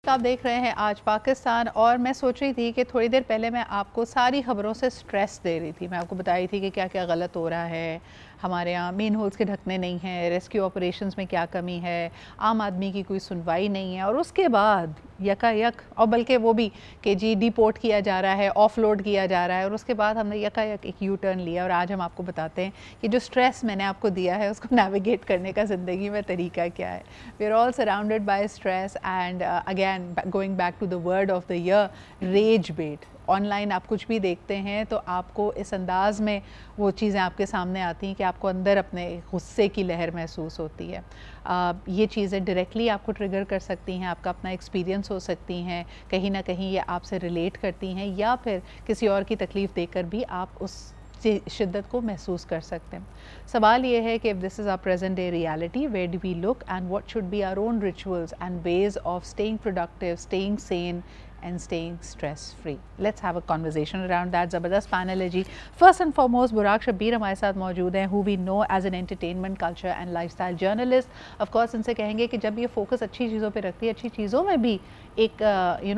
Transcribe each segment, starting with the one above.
نمسکار، آپ دیکھ رہے ہیں آج پاکستان. اور میں سوچ رہی تھی کہ تھوڑی دیر پہلے میں آپ کو ساری خبروں سے سٹریس دے رہی تھی. میں آپ کو بتائی تھی کہ کیا کیا غلط ہو رہا ہے ہمارے ہاں. مین ہولز کے ڈھکنے نہیں ہیں, ریسکیو آپریشنز میں کیا کمی ہے, عام آدمی کی کوئی سنوائی نہیں ہے. اور اس کے بعد یکا یک, اور بلکہ وہ بھی کہ جی ڈی پورٹ کیا جا رہا ہے, آف لوڈ کیا جا رہا ہے. اور اس کے بعد ہم نے یکا یک ایک یو ٹرن لیا. اور آج ہم آپ کو بتاتے ہیں کہ جو سٹریس میں نے آپ کو دیا ہے اس کو نیویگیٹ کرنے کا زندگی میں طریقہ کیا ہے. We are all surrounded by stress. And again going back to the word of the year, rage bait. Online آپ کچھ بھی دیکھتے ہیں تو آپ کو اس انداز میں وہ چیزیں آپ کے سامنے آتی ہیں کہ آپ کو اندر اپنے غصے کی لہر محسوس ہوتی ہے. یہ چیزیں ڈائریکٹلی آپ کو ٹریگر کر سکتی ہیں, آپ کا اپنا ایکسپیرینس ہو سکتی ہیں, کہیں نہ کہیں یہ آپ سے ریلیٹ کرتی ہیں, یا پھر کسی اور کی تکلیف دیکھ کر بھی آپ اس شدت کو محسوس کر سکتے ہیں. سوال یہ ہے کہ if this is our present day reality, where do we look and what should be our own rituals and ways of staying productive, staying sane and staying stress free. Let's have a conversation around that. زبردست panel ہے ji. First and foremost Buraq Shabbir ہمارے ساتھ موجود ہیں, who we know as an entertainment culture and lifestyle journalist. Of course ان سے کہیں گے کہ جب یہ فوکس اچھی چیزوں پہ رکھتی ہے, اچھی چیزوں میں بھی ایک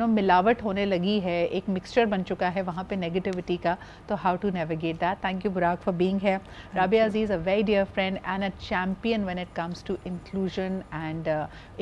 ملاوٹ ہونے لگی ہے, ایک مکسچر بن چکا ہے وہاں پہ نیگیٹیوٹی کا, تو how to navigate that. Thank you Buraq for being here. Rabia Aziz, a very dear friend and a champion when it comes to inclusion and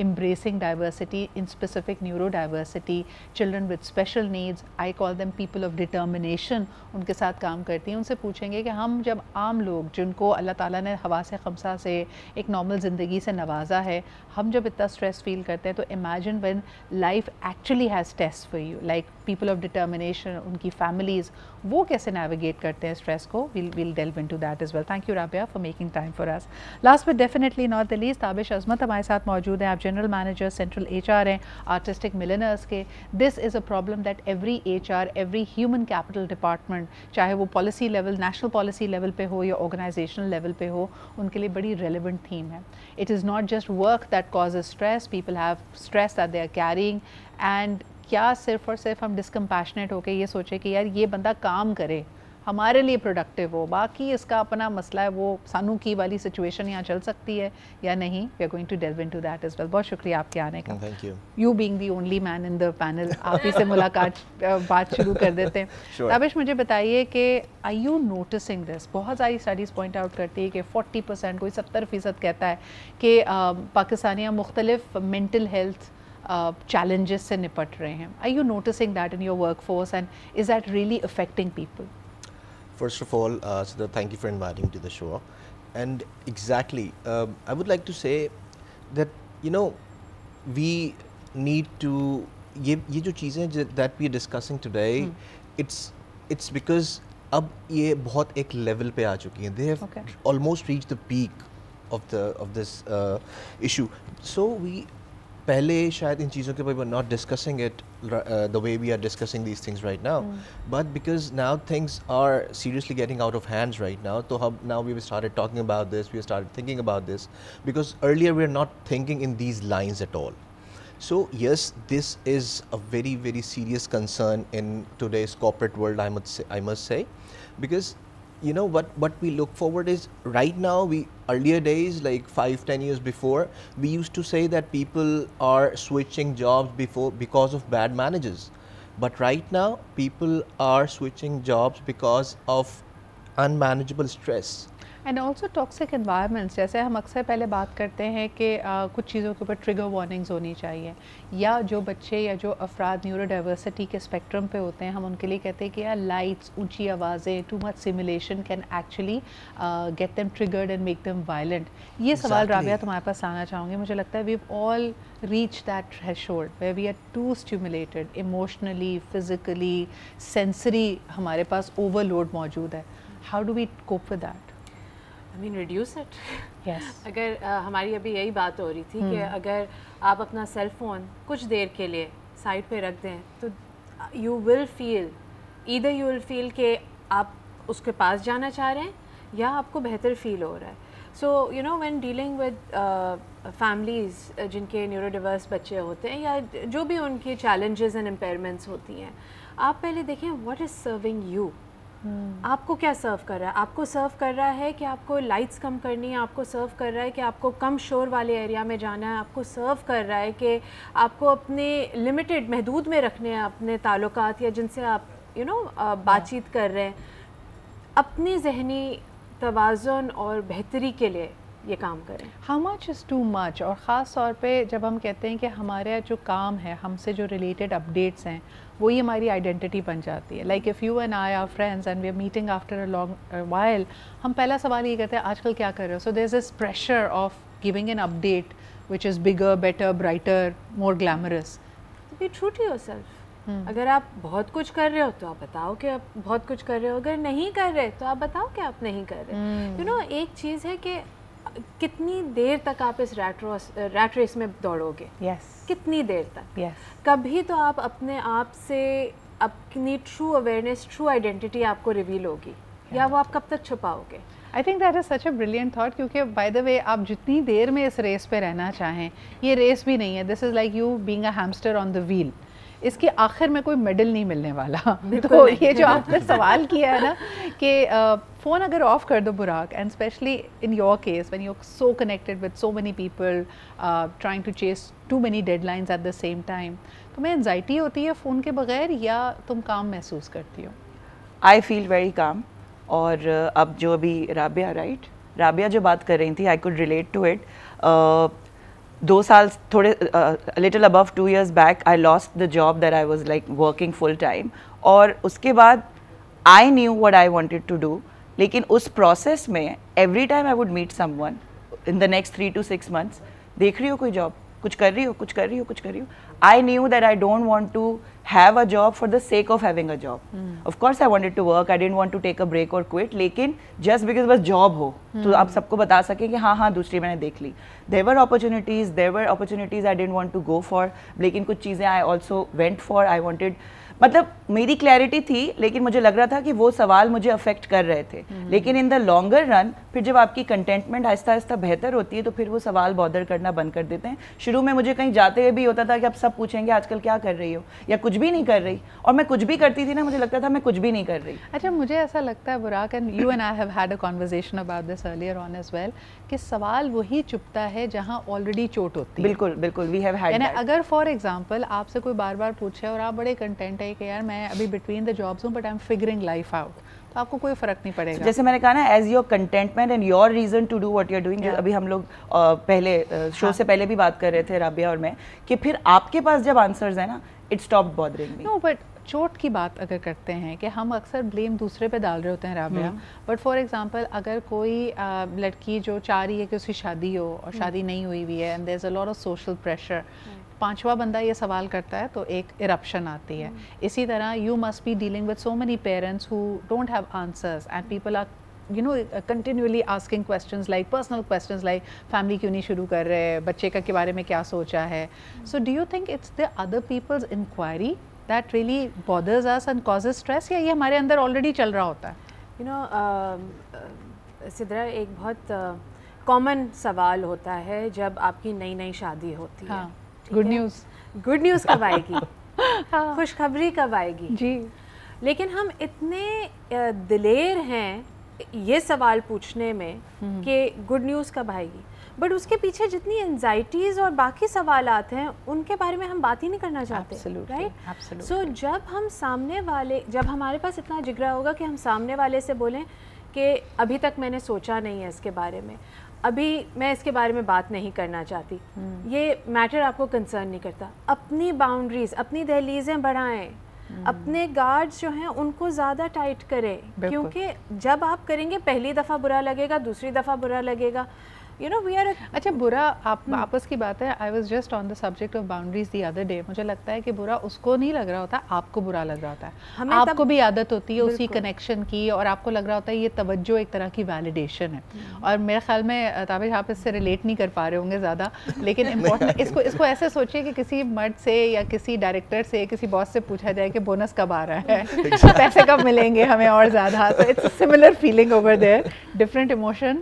embracing diversity, in specific neurodiversity, children with special needs. I call them people of determination. ان کے ساتھ کام کرتی ہیں. ان سے پوچھیں گے کہ ہم جب عام لوگ جن کو اللہ تعالیٰ نے حواس خمسہ سے ایک نارمل زندگی سے نوازا ہے, ہم جب اتنا اسٹریس فیل کرتے ہیں تو imagine when life actually has tests for you, like people of determination, ان کی فیملیز, وہ کیسے نیویگیٹ کرتے ہیں اسٹریس کو. we'll delve into that as well. Thank you Rabia for making time for us. Last but definitely not the least, Tabish عظمت ہمارے ساتھ موجود ہیں. آپ جنرل مینیجر سینٹرل HR ہیں آرٹسٹک ملینرز کے. This is a problem that every HR, every human capital department, چاہے وہ policy level, national policy level پہ ہو یا آرگنائزیشنل لیول پہ ہو, ان کے لیے بڑی ریلیونٹ تھیم ہے. It is not just work that causes stress, people have stress that they are carrying. And کیا صرف اور صرف ہم ڈسکمپیشنیٹ ہو کے یہ سوچیں کہ یار یہ بندہ کام کرے, ہمارے لیے پروڈکٹیو ہو, باقی اس کا اپنا مسئلہ ہے, وہ سانو کی والی سچویشن یہاں چل سکتی ہے یا نہیں. We are going to delve into that as well. بہت شکریہ آپ کے آنے کا. Thank you. You being the only man in the panel, آپ ہی سے ملاقات بات شروع کر دیتے ہیں. تابش مجھے بتائیے کہ آر یو نوٹسنگ دس. بہت ساری اسٹڈیز پوائنٹ آؤٹ کرتی ہے کہ 40%, کوئی 70% کہتا ہے کہ پاکستانیاں مختلف مینٹل ہیلتھ challenges سے نپٹ رہے ہیں. Are you noticing that in your workforce, and is that really affecting people? First of all, Siddha, thank you for inviting me to the show. And exactly, I would like to say that, you know, we need to, یہ جو چیزیں that we are discussing today, it's because اب یہ بہت ایک level پہ آ چکی ہیں. They have almost reached the peak of this issue. So پہلے شاید ان چیزوں کے اوپر not discussing it the way we are discussing these things right now, but because now things are seriously getting out of hands right now, so now we started talking about this, we started thinking about this, because earlier we were not thinking in these lines at all. So yes, this is a very very serious concern in today's corporate world, I must say, because you know what we look forward is right now, we earlier days, like 5-10 years before, we used to say that people are switching jobs because of bad managers, but right now people are switching jobs because of unmanageable stress. And also toxic environments. جیسے ہم اکثر پہلے بات کرتے ہیں کہ کچھ چیزوں کے اوپر ٹریگر وارننگز ہونی چاہیے, یا جو بچے یا جو افراد نیورو ڈائیورسٹی کے اسپیکٹرم پہ ہوتے ہیں, ہم ان کے لیے کہتے ہیں کہ یار لائٹس, اونچی آوازیں, too much stimulation can actually get them triggered and make them violent. یہ سوال رابعہ تمہارے پاس لانا چاہوں گی. مجھے لگتا ہے we've all reached that threshold where we are too stimulated emotionally, physically, sensory, ہمارے پاس overload موجود ہے. How do we cope with that? I mean reduce it. Yes. اگر ہماری ابھی یہی بات ہو رہی تھی کہ اگر آپ اپنا سیل فون کچھ دیر کے لیے سائڈ پہ رکھ دیں تو you will feel کہ آپ اس کے پاس جانا چاہ رہے ہیں یا آپ کو بہتر فیل ہو رہا ہے. So you know when dealing with families جن کے نیورو ڈیورس بچے ہوتے ہیں یا جو بھی ان کی challenges and impairments ہوتی ہیں, آپ پہلے دیکھیں what is serving you. آپ کو کیا سرو کر رہا ہے؟ آپ کو سرو کر رہا ہے کہ آپ کو لائٹس کم کرنی ہے، آپ کو سرو کر رہا ہے کہ آپ کو کم شور والے ایریا میں جانا ہے، آپ کو سرو کر رہا ہے کہ آپ کو اپنے لمیٹڈ محدود میں رکھنے ہیں اپنے تعلقات یا جن سے آپ بات چیت کر رہے ہیں. اپنی ذہنی توازن اور بہتری کے لیے یہ کام کریں. How much is too much? اور خاص طور پہ جب ہم کہتے ہیں کہ ہمارا جو کام ہے، ہم سے جو ریلیٹڈ اپڈیٹس ہیں، وہی ہماری آئیڈینٹی بن جاتی ہے. Like if you and I are friends and we are meeting after a long while, ہم پہلا سوال یہ کرتے ہیں آج کل کیا کر رہے ہو. So there is this pressure of giving an update which is bigger, better, brighter, more glamorous. Be true to yourself. اگر آپ بہت کچھ کر رہے ہو تو آپ بتاؤ کہ آپ بہت کچھ کر رہے ہو. اگر نہیں کر رہے تو آپ بتاؤ کہ آپ نہیں کر رہے. ایک چیز ہے کہ کتنی دیر تک آپ اس ریٹ ریس میں دوڑو گے. کتنی دیر تک؟ کبھی تو آپ اپنے آپ سے اپنی ٹرو اویئرنیس، ٹرو آئیڈینٹی آپ کو ریویل ہوگی، یا وہ آپ کب تک چھپاؤ گے؟ I think that is such a brilliant thought. کیونکہ بائی دا وے آپ جتنی دیر میں اس ریس پہ رہنا چاہیں، یہ ریس بھی نہیں ہے. This is like you being a hamster on the wheel. اس کے آخر میں کوئی میڈل نہیں ملنے والا. تو یہ جو آپ نے سوال کیا ہے نا کہ فون اگر آف کر دو Buraq, and especially in your case when you are so connected with so many people trying to chase too many deadlines at the same time, تمہیں انزائٹی ہوتی ہے فون کے بغیر یا تم کام محسوس کرتی ہو؟ آئی فیل ویری کام. اور اب جو ابھی رابعہ جو بات کر رہی تھی، I could relate to it. 2 سال تھوڑے little about 2 years back I lost the job that I was like working full time. اور اس کے بعد I knew what I wanted to do. لیکن اس پروسیس میں every time I would meet someone in the next 3 to 6 months، دیکھ رہی ہو کوئی جاب، کچھ کر رہی ہو. I knew that I don't want to have a job for the sake of having a job. Of course I wanted to work, I didn't want to take a break or quit, لیکن just because بس job ہو تو آپ سب کو بتا سکیں کہ ہاں دوسری میں نے دیکھ لی. There were opportunities I didn't want to go for, لیکن کچھ چیزیں I also went for. I wanted، مطلب میری کلیئرٹی تھی، لیکن مجھے لگ رہا تھا کہ وہ سوال مجھے افیکٹ کر رہے تھے. لیکن ان دا لانگر رن پھر جب آپ کی کنٹینٹمنٹ آہستہ آہستہ بہتر ہوتی ہے تو پھر وہ سوال بادر کرنا بند کر دیتے ہیں. شروع میں مجھے کہیں جاتے ہوئے بھی ہوتا تھا کہ اب سب پوچھیں گے آج کل کیا کر رہی ہو، یا کچھ بھی نہیں کر رہی. اور میں کچھ بھی کرتی تھی نا، مجھے لگتا تھا میں کچھ بھی نہیں کر رہی. اچھا، مجھے ایسا لگتا ہے Buraq, and you and I have had a conversation about this earlier on as well, کہ سوال وہی چپتا ہے جہاں آلریڈی چوٹ ہوتی ہے. بالکل وی ہیو ہیڈ. اگر فار ایگزامپل آپ سے کوئی بار بار پوچھے اور آپ بڑے کنٹینٹ ہے کہ یار میں ابھی بٹوین دا جابس ہوں but I am figuring life out, تو آپ کو کوئی فرق نہیں پڑے گا. جیسے میں نے کہا نا، as your contentment and your reason to do what you are doing. ابھی ہم لوگ پہلے شو سے پہلے بھی بات کر رہے تھے رابعہ اور میں، کہ پھر آپ کے پاس جب آنسرز ہیں نا، it stop bothering me. No, but چوٹ کی بات اگر کرتے ہیں کہ ہم اکثر بلیم دوسرے پہ ڈال رہے ہوتے ہیں رابعہ. بٹ فار ایگزامپل اگر کوئی لڑکی جو چاہ رہی ہے کہ اس کی شادی ہو اور شادی نہیں ہوئی ہوئی ہے، and there is a lot of social pressure, 5واں بندہ یہ سوال کرتا ہے تو ایک ایرپشن آتی ہے. اسی طرح you must be dealing with so many parents who don't have answers and people are continually asking questions like personal questions like family کیوں نہیں شروع کر رہے، بچے کے بارے میں کیا سوچا ہے. So do you think it's the other people's inquiry that really bothers us and causes stress، یا یہ ہمارے اندر already چل رہا ہوتا ہے؟ سدرا، ایک بہت کامن سوال ہوتا ہے جب آپ کی نئی شادی ہوتی ہے، گڈ نیوز کب آئے گی، خوشخبری کب آئے گی. جی، لیکن ہم اتنے دلیر ہیں یہ سوال پوچھنے میں کہ گڈ نیوز کب آئے گی، بٹ اس کے پیچھے جتنی انزائٹیز اور باقی سوالات ہیں ان کے بارے میں ہم بات ہی نہیں کرنا چاہتے. رائٹ. سو جب ہمارے پاس اتنا جگرا ہوگا کہ ہم سامنے والے سے بولیں کہ ابھی تک میں نے سوچا نہیں ہے اس کے بارے میں، ابھی میں اس کے بارے میں بات نہیں کرنا چاہتی، یہ میٹر آپ کو کنسرن نہیں کرتا، اپنی باؤنڈریز، اپنی دہلیزیں بڑھائیں، اپنے گارڈز جو ہیں ان کو زیادہ ٹائٹ کریں. کیونکہ جب آپ کریں گے پہلی دفعہ برا لگے گا، دوسری دفعہ برا لگے گا. اچھا، برا آپس کی بات ہے. I was just on the subject of boundaries the other day. مجھے لگتا ہے کہ برا اس کو نہیں لگ رہا ہوتا، آپ کو برا لگ رہا ہوتا ہے. آپ کو بھی عادت ہوتی ہے اسی کنیکشن کی، اور آپ کو لگ رہا ہوتا ہے یہ توجہ ایک طرح کی ویلیڈیشن ہے. اور میرے خیال میں تابش آپ اس سے ریلیٹ نہیں کر پا رہے ہوں گے زیادہ، لیکن امپورٹنٹ اس کو ایسے سوچیے کہ کسی مرد سے یا کسی ڈائریکٹر سے، کسی باس سے پوچھا جائے کہ بونس کب آ رہا ہے، پیسے کب ملیں گے ہمیں اور زیادہ. تو it's similar feeling over there, different emotion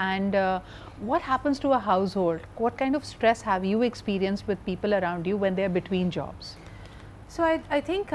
and what happens to a household? What kind of stress have you experienced with people around you when they are between jobs? So I think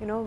you know,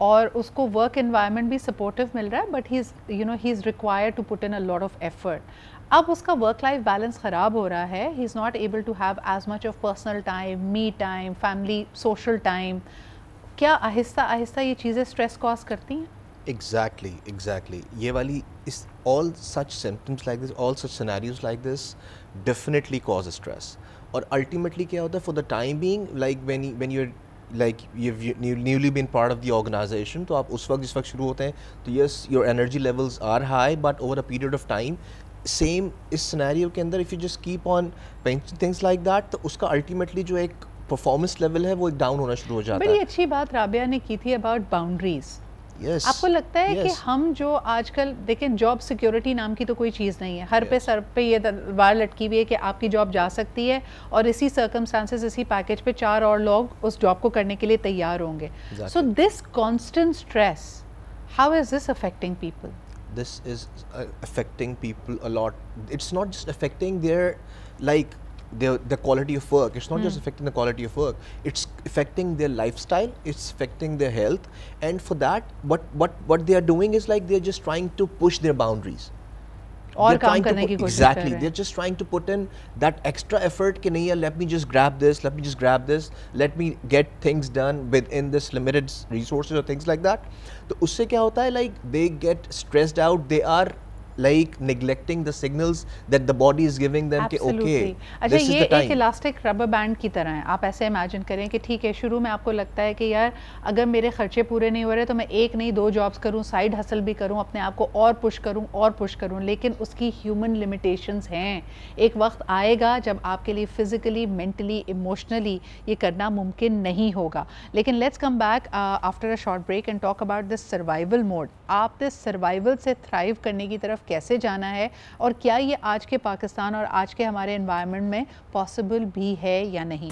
اور اس کو work environment بھی supportive مل رہا ہے, but he is required to put in a lot of effort. اب اس کا work life balance خراب ہو رہا ہے, he is not able to have as much of personal time, me time, family social time. کیا آہستہ آہستہ یہ چیزیں اسٹریس کاز کرتی ہیں؟ Exactly. یہ والی all such symptoms like this, all such scenarios like this definitely cause stress. اور ultimately کیا ہوتا ہے, for the time being, like when you're like you've newly been part of the organization, تو آپ اس وقت جس وقت شروع ہوتے ہیں تو yes your energy levels are high, but over a period of time same اس سینیریو کے اندر if you just keep on things like that, تو اس کا ultimately جو ایک پرفارمنس لیول ہے وہ ڈاؤن ہونا شروع ہو جاتا ہے. بڑی اچھی بات رابعہ نے کی تھی اباؤٹ باؤنڈریز. آپ کو لگتا ہے کہ ہم جو آج کل دیکھیں, جاب سیکیورٹی نام کی تو کوئی چیز نہیں ہے, ہر پہ سر پہ یہ تلوار لٹکی ہوئی ہے کہ آپ کی جاب جا سکتی ہے اور اسی سرکمسٹانسز, اسی پیکیج پہ 4 اور لوگ اس جاب کو کرنے کے لیے تیار ہوں گے. So this constant stress, how is this affecting people? This is affecting people a lot. It's not just affecting their like the quality of work. It's not just affecting the quality of work. It's affecting their lifestyle. It's affecting their health. And for that, what they are doing is like they're just trying to push their boundaries. اور کام کرنے کی کوشش کر رہے ہیں. Exactly. They're just trying to put in that extra effort کہ نہیں, let me just grab this, let me get things done within this limited resources or things like that. تو اس سے کیا ہوتا ہے, like they get stressed out, they are like neglecting the signals that the body is giving them کہ okay اچھا یہ ایک elastic rubber band کی طرح ہے. آپ ایسے امیجن کریں کہ ٹھیک ہے شروع میں آپ کو لگتا ہے کہ یار اگر میرے خرچے پورے نہیں ہو رہے تو میں 1 نہیں 2 جابس کروں, سائیڈ ہسل بھی کروں, اپنے آپ کو اور پش کروں, لیکن اس کی ہیومن لمیٹیشنز ہیں. ایک وقت آئے گا جب آپ کے لیے فزیکلی, مینٹلی, ایموشنلی یہ کرنا ممکن نہیں ہوگا. لیکن let's come back after a short break and talk about this survival mode. آپ دس سروائیول سے تھرائیو کرنے کی طرف کیسے جانا ہے, اور کیا یہ آج کے پاکستان اور آج کے ہمارے انوائرمنٹ میں پاسبل بھی ہے یا نہیں.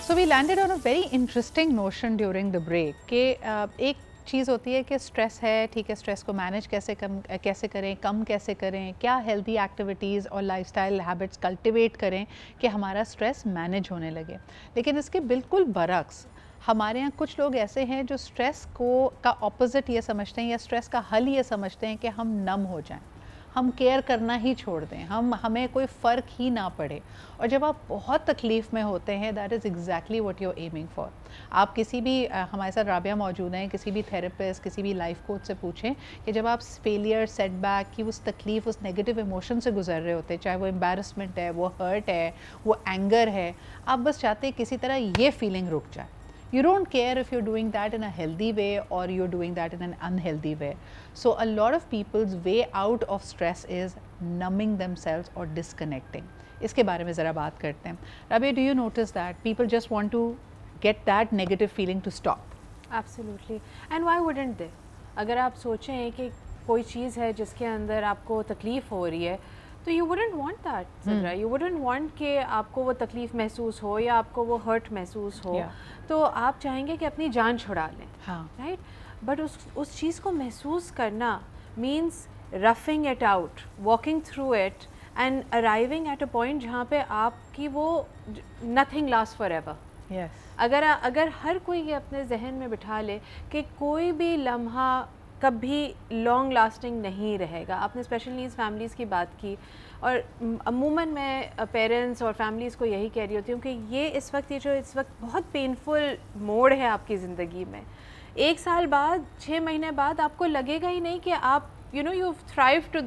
So we landed on a very interesting notion during the break کہ ایک چیز ہوتی ہے کہ اسٹریس ہے, ٹھیک ہے, اسٹریس کو مینیج کیسے کریں, کم کیسے کریں, کیا ہیلتھی ایکٹیویٹیز اور لائف اسٹائل ہیبٹس کلٹیویٹ کریں کہ ہمارا اسٹریس مینیج ہونے لگے. لیکن اس کے بالکل برعکس ہمارے یہاں کچھ لوگ ایسے ہیں جو اسٹریس کا اپوزٹ یہ سمجھتے ہیں یا اسٹریس کا حل یہ سمجھتے ہیں کہ ہم نم ہو جائیں, ہم کیئر کرنا ہی چھوڑ دیں, ہمیں کوئی فرق ہی نہ پڑے. اور جب آپ بہت تکلیف میں ہوتے ہیں, that is exactly what you are aiming for. آپ کسی بھی, ہمارے ساتھ رابعہ موجود ہیں, کسی بھی تھیراپسٹ, کسی بھی لائف کوچ سے پوچھیں کہ جب آپ فیلئر, سیٹ بیک کی اس تکلیف, اس نیگیٹو ایموشن سے گزر رہے ہوتے ہیں, چاہے وہ امبیرسمنٹ ہے, وہ ہرٹ ہے, وہ اینگر ہے, آپ بس چاہتے ہیں کسی طرح یہ فیلنگ رک جائے. You don't care if you're doing that in a healthy way or you're doing that in an unhealthy way. So a lot of people's way out of stress is numbing themselves or disconnecting. اس کے بارے میں ذرا بات کرتے ہیں. Rabia, do you notice that people just want to get that negative feeling to stop? Absolutely. And why wouldn't they? اگر آپ سوچیں کہ کوئی چیز ہے جس کے اندر آپ کو تکلیف ہو رہی ہے, تو you wouldn't want that, Sidra. You wouldn't want کہ آپ کو وہ تکلیف محسوس ہو یا آپ کو وہ ہرٹ محسوس ہو, تو آپ چاہیں گے کہ اپنی جان چھڑا لیں, رائٹ. بٹ اس چیز کو محسوس کرنا means roughing it out, walking through it and arriving at a point جہاں پہ آپ کی وہ نتھنگ لاسٹ فار ایور. اگر ہر کوئی یہ اپنے ذہن میں بٹھا لے کہ کوئی بھی لمحہ کبھی لانگ لاسٹنگ نہیں رہے گا. آپ نے اسپیشل نیڈز فیملیز کی بات کی, اور عموماً میں پیرنٹس اور فیملیز کو یہی کہہ رہی ہوتی ہوں کہ یہ اس وقت بہت پینفل موڑ ہے آپ کی زندگی میں. 1 سال بعد, 6 مہینے بعد آپ کو لگے گا ہی نہیں کہ آپ you thrive to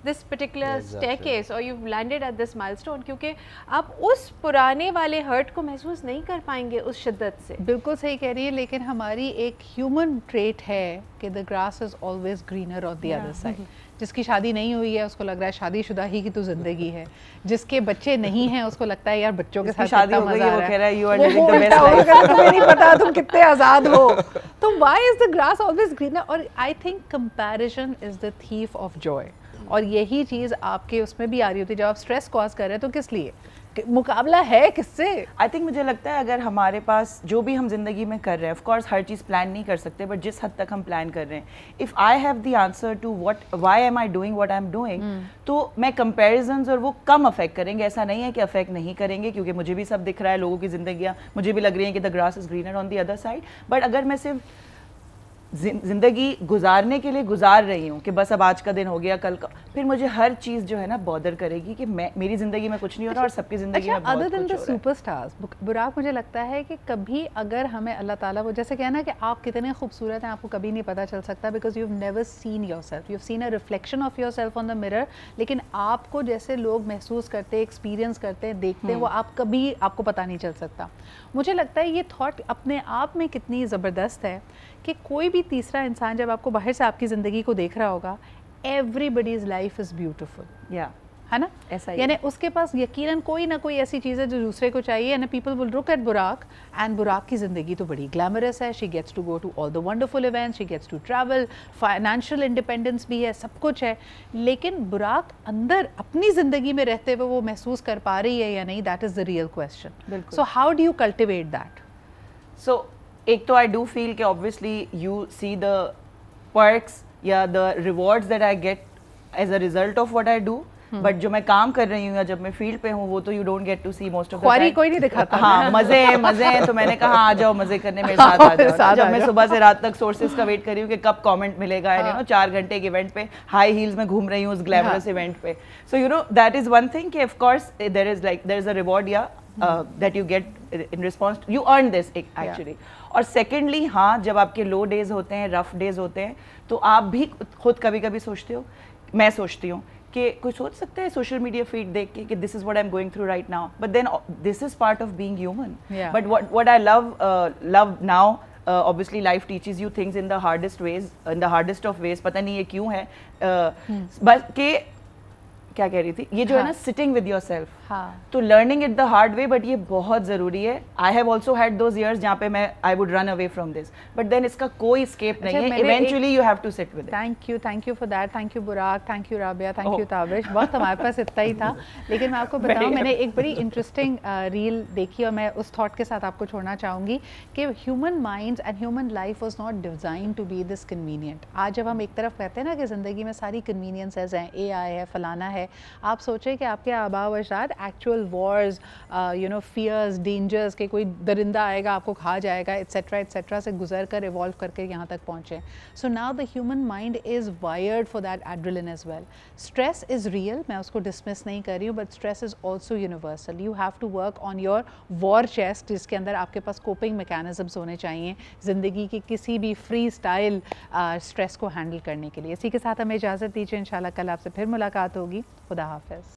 this particular staircase or you've landed at this milestone, کیونکہ آپ اس پرانے والے ہرٹ کو محسوس نہیں کر پائیں گے اس شدت سے. بالکل صحیح کہہ رہی ہے, لیکن ہماری ایک ہیومن ٹریٹ ہے کہ the grass is always greener on the other side. جس کی شادی نہیں ہوئی ہے اس کو لگ رہا ہے شادی شدہ ہی کی تو زندگی ہے, جس کے بچے نہیں ہیں اس کو لگتا ہے یار بچوں کے ساتھ شادی ہو گئی ہے, وہ کہہ رہا ہے you are living the best life, تمہیں نہیں پتا تم کتنے آزاد ہو. تو why is the grass always greener? اور I think comparison is the thief of joy. اور یہی چیز آپ کے اس میں بھی آ رہی ہوتی ہے جب آپ اسٹریس کاز کر رہے ہیں, تو کس لیے مقابلہ ہے کس سے؟ آئی تھنک مجھے لگتا ہے اگر ہمارے پاس جو بھی ہم زندگی میں کر رہے ہیں, آف کورس ہر چیز پلان نہیں کر سکتے, بٹ جس حد تک ہم پلان کر رہے ہیں, if I have the answer to why am I doing what I am doing, تو میں کمپیریزنز اور وہ کم افیکٹ کریں گے. ایسا نہیں ہے کہ افیکٹ نہیں کریں گے, کیونکہ مجھے بھی سب دکھ رہا ہے, لوگوں کی زندگیاں مجھے بھی لگ رہی ہیں کہ the grass is greener on the other side. But اگر میں صرف زندگی گزارنے کے لیے گزار رہی ہوں کہ بس اب آج کا دن ہو گیا, کل کا, پھر مجھے ہر چیز جو ہے نا بادر کرے گی کہ میری زندگی میں کچھ نہیں ہو رہا اور سب کی زندگی میں بہت کچھ ہو رہا ہے. سپر اسٹارز براق, مجھے لگتا ہے کہ کبھی اگر ہمیں اللہ تعالیٰ, وہ جیسے کہنا کہ آپ کتنے خوبصورت ہیں آپ کو کبھی نہیں پتہ چل سکتا, because you have never seen your self, you have seen a reflection of your self on the mirror, لیکن آپ کو جیسے لوگ محسوس کرتے, ایکسپیرینس کرتے ہیں, دیکھتے ہیں, وہ آپ کبھی آپ کو پتہ نہیں چل سکتا. مجھے لگتا ہے یہ تھاٹ اپنے آپ میں کتنی زبردست ہے کہ کوئی بھی تیسرا انسان جب آپ کو باہر سے آپ کی زندگی کو دیکھ رہا ہوگا, every buddies life is beautiful, ہے نا, یعنی اس کے پاس یقیناً کوئی نہ کوئی ایسی چیز ہے جو دوسرے کو چاہیے, and people will look at Buraq, and Buraq کی زندگی تو بڑی گلیمرس ہے, she gets to go to all the wonderful events, she gets to travel, financial independence بھی ہے, سب کچھ ہے, لیکن براق اندر اپنی زندگی میں رہتے ہوئے وہ محسوس کر پا رہی ہے یا نہیں, that is the real question. So how do you cultivate that? So ایک تو آئی ڈو فیل کہ obviously you see the perks یا the rewards that I get as a result of what I do, but جو میں کام کر رہی ہوں یا جب میں فیلڈ پہ ہوں وہ تو you don't get to see most of the time. کوئی نہیں دکھاتا. ہاں مزے ہیں, تو میں نے کہا آ جاؤ مزے کرنے میرے ساتھ آ جاؤ. جب میں صبح سے رات تک سورسز کا ویٹ کر رہی ہوں کہ کب کامنٹ ملے گا, 4 گھنٹے کے ایونٹ پہ ہائی ہیلز میں گھوم رہی ہوں اس گلیمرس ایونٹ پہ. So you know that is one thing کہ of course there is a reward یا that you get in response, you earn this actually. اور سیکنڈلی ہاں, جب آپ کے لو ڈیز ہوتے ہیں, رف ڈیز ہوتے ہیں, تو آپ بھی خود کبھی کبھی سوچتے ہو, میں سوچتی ہوں کہ کوئی سوچ سکتا ہے سوشل میڈیا فیڈ دیکھ کے کہ this is what I am going through right now, but then this is part of being human. But what I love now, obviously life teaches you things in the hardest ways, in the hardest of ways, پتہ نہیں یہ کیوں ہے, بس کہ کیا کہہ رہی تھی, یہ جو ہے نا سٹنگ ود یور سیلف, تو learning it the hard way, but یہ بہت ضروری ہے. I have also had those years جہاں پہ میں I would run away from this, but then اس کا کوئی اسکیپ نہیں ہے, eventually you have to sit with it. Thank you for that, thank you Buraq, thank you Rabia, thank you Tabish. وقت ہمارے پاس اتنا ہی تھا, لیکن میں آپ کو بتاؤں میں نے ایک بڑی انٹرسٹنگ ریل دیکھی اور میں اس تھاٹ کے ساتھ آپ کو چھوڑنا چاہوں گی کہ human minds and human life was not design to be this convenient. آج جب ہم ایک طرف کہتے ہیں نا کہ زندگی میں ساری کنوینئنسز ہیں, اے آئی ہے, فلانا ہے, آپ سوچیں کہ آپ کے آباء و اجداد ایکچوئل وارز, فیئرز, ڈینجرز, کہ کوئی درندہ آئے گا آپ کو کھا جائے گا, ایٹسیٹرا ایٹسیٹرا سے گزر کر ایوالو کر کے یہاں تک پہنچے. So now the human mind is wired for that adrenaline as well. Stress is real, میں اس کو ڈسمس نہیں کر رہی ہوں, but stress is also universal. You have to work on your war chest, جس کے اندر آپ کے پاس کوپنگ میکینزمس ہونے چاہیے زندگی کی کسی بھی فری اسٹائل اسٹریس کو ہینڈل کرنے کے لیے. اسی کے ساتھ ہمیں اجازت دیجیے, انشاءاللہ کل آپ سے پھر ملاقات ہوگی. خدا حافظ.